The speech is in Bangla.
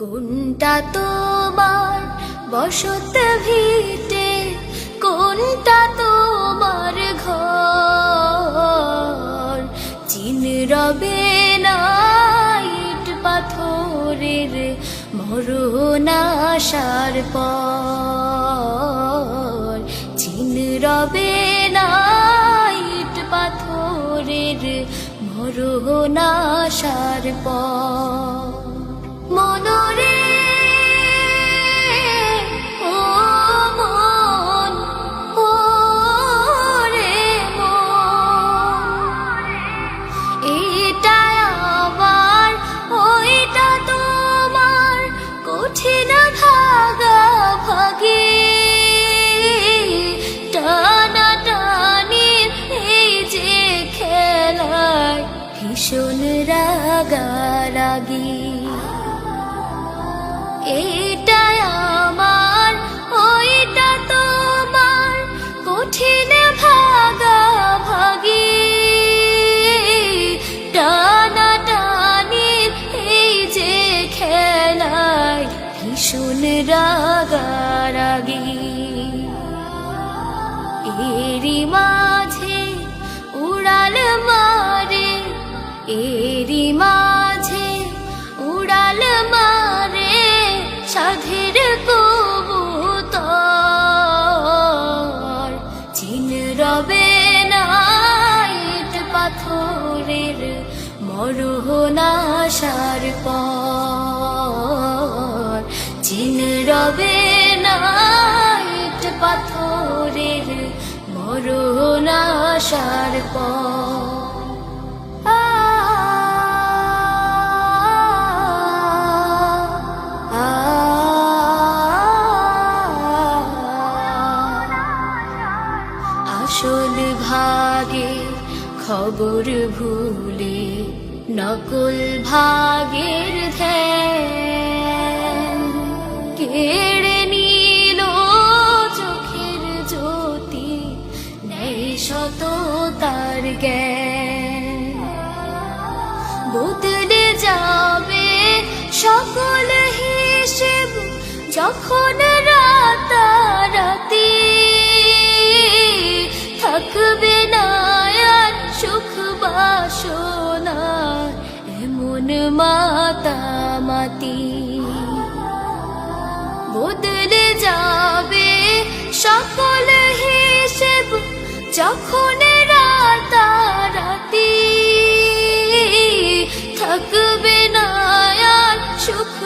কোনটা তোমার বসত ভিটে, কোনটা তোমার ঘর? চিন রবে না ইট পাথরের মরণ আসার পর। চিন রবে না ইট পাথরের মরণ আসার পর। মনরে ও মন, ও রে মন, এটা আমার ওইটা তোমার, কঠিন ভাগাভাগি টানাটানি এই যে খেলায় ভীষণ রাগারাগি। এটা আমার ওইটা তোমার, কঠিন ভাগাভাগি টানাটানি এই যে খেলায় ভীষণ রাগারাগি। এরই মাঝে উড়াল মারে, এরই মাঝে উড়াল মারে সাধের কবুতর। চিন রবে না ইট পাথরের মরণ আসার পর। চিন রবে না ইট পাথরের মরণ আসার পর। আসল ভাগে খবর ভুলে নকল ভাগের ধ্যান কেড়ে নিল চোখের জ্যোতি, নেই সততার জ্ঞান। বদলে যাবে সকল হিসেব যখন রাতারাতি, থাকবে না আর সুখ বাসনা এমন মাতামাতি। বদলে যাবে সকল হিসেব যখন